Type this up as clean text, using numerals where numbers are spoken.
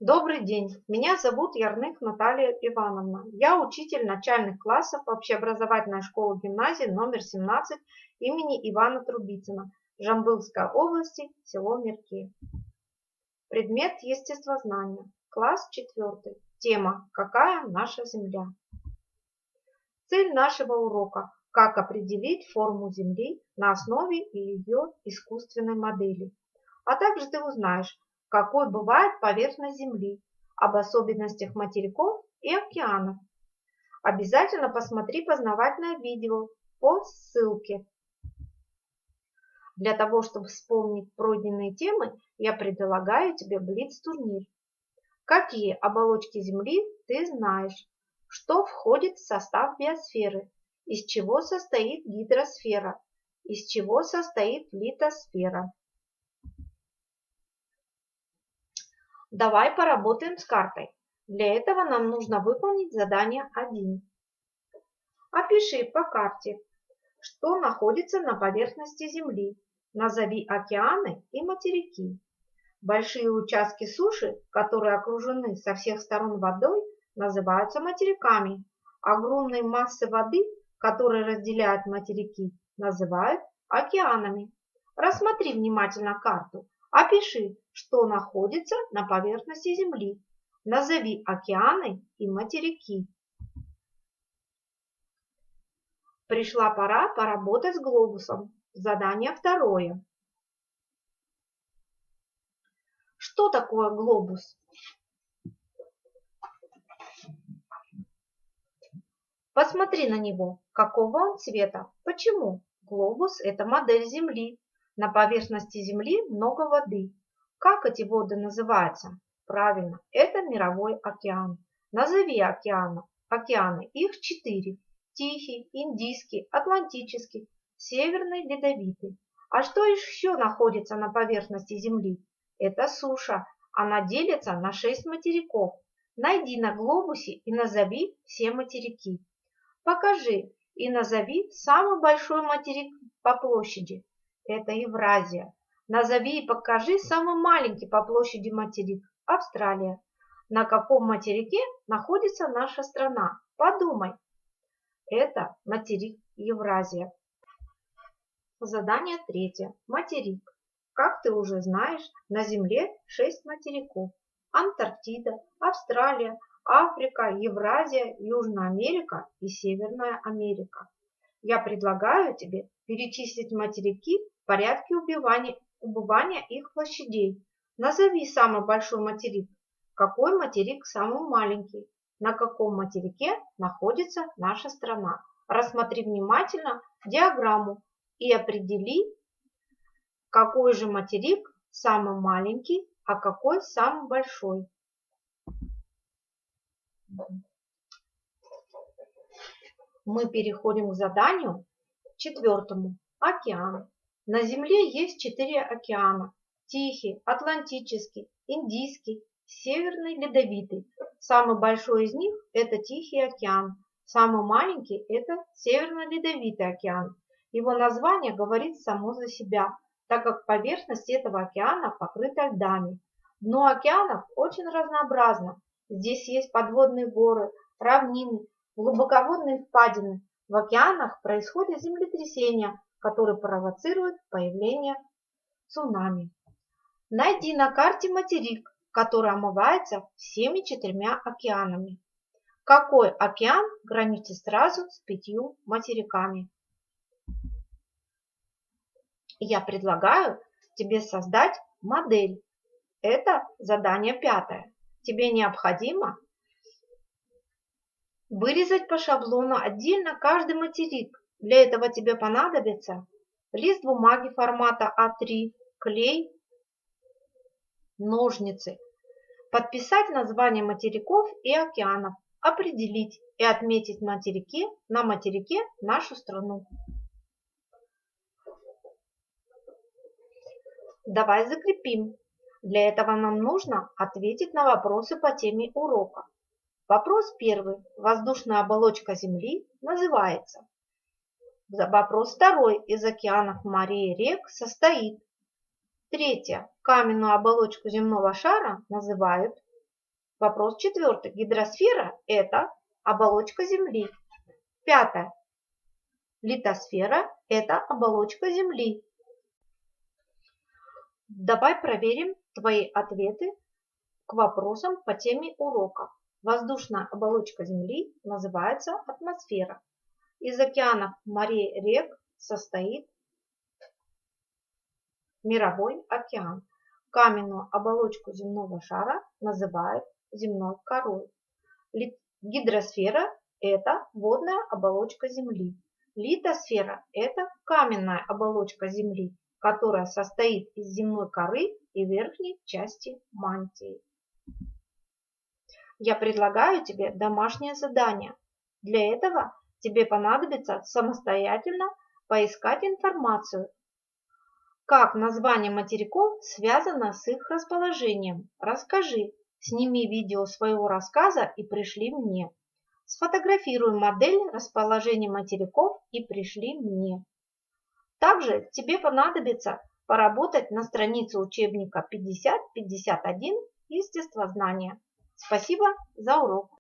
Добрый день, меня зовут Ярных Наталья Ивановна. Я учитель начальных классов общеобразовательной школы-гимназии номер 17 имени Ивана Трубицына, Жамбылской области, село Мирки. Предмет естествознания, класс 4. Тема «Какая наша Земля?». Цель нашего урока – как определить форму Земли на основе ее искусственной модели. А также ты узнаешь, какой бывает поверхность Земли, об особенностях материков и океанов. Обязательно посмотри познавательное видео по ссылке. Для того, чтобы вспомнить пройденные темы, я предлагаю тебе блиц-турнир. Какие оболочки Земли ты знаешь? Что входит в состав биосферы? Из чего состоит гидросфера? Из чего состоит литосфера? Давай поработаем с картой. Для этого нам нужно выполнить задание 1. Опиши по карте, что находится на поверхности Земли. Назови океаны и материки. Большие участки суши, которые окружены со всех сторон водой, называются материками. Огромные массы воды, которые разделяют материки, называют океанами. Рассмотри внимательно карту. Опиши, что находится на поверхности Земли. Назови океаны и материки. Пришла пора поработать с глобусом. Задание 2. Что такое глобус? Посмотри на него. Какого он цвета? Почему? Глобус – это модель Земли. На поверхности Земли много воды. Как эти воды называются? Правильно, это мировой океан. Назови океаны. Их 4. Тихий, Индийский, Атлантический, Северный, Ледовитый. А что еще находится на поверхности Земли? Это суша. Она делится на 6 материков. Найди на глобусе и назови все материки. Покажи и назови самый большой материк по площади. Это Евразия. Назови и покажи самый маленький по площади материк. Австралия. На каком материке находится наша страна? Подумай. Это материк Евразия. Задание 3. Материк. Как ты уже знаешь, на Земле 6 материков. Антарктида, Австралия, Африка, Евразия, Южная Америка и Северная Америка. Я предлагаю тебе перечислить материки в порядке убывания их площадей. Назови самый большой материк. Какой материк самый маленький? На каком материке находится наша страна? Рассмотри внимательно диаграмму и определи, какой же материк самый маленький, а какой самый большой. Мы переходим к заданию 4. Океан. На Земле есть 4 океана. Тихий, Атлантический, Индийский, Северный, Ледовитый. Самый большой из них – это Тихий океан. Самый маленький – это Северно-Ледовитый океан. Его название говорит само за себя, так как поверхность этого океана покрыта льдами. Дно океанов очень разнообразно. Здесь есть подводные горы, равнины, глубоководные впадины. В океанах происходят землетрясения, которые провоцируют появление цунами. Найди на карте материк, который омывается всеми 4 океанами. Какой океан граничит сразу с 5 материками? Я предлагаю тебе создать модель. Это задание 5. Тебе необходимо вырезать по шаблону отдельно каждый материк. Для этого тебе понадобится лист бумаги формата А3, клей, ножницы. Подписать название материков и океанов. Определить и отметить на материке нашу страну. Давай закрепим. Для этого нам нужно ответить на вопросы по теме урока. Вопрос 1. Воздушная оболочка Земли называется. Вопрос 2. Из океанов, морей и рек состоит. 3. Каменную оболочку земного шара называют. Вопрос 4. Гидросфера – это оболочка Земли. 5. Литосфера – это оболочка Земли. Давай проверим твои ответы к вопросам по теме урока. Воздушная оболочка Земли называется атмосфера. Из океанов, морей, рек состоит мировой океан. Каменную оболочку земного шара называют земной корой. Гидросфера – это водная оболочка Земли. Литосфера – это каменная оболочка Земли, которая состоит из земной коры и верхней части мантии. Я предлагаю тебе домашнее задание. Для этого тебе понадобится самостоятельно поискать информацию, как название материков связано с их расположением. Расскажи, сними видео своего рассказа и пришли мне. Сфотографируй модель расположения материков и пришли мне. Также тебе понадобится поработать на странице учебника 50-51 «Естествознание». Спасибо за урок.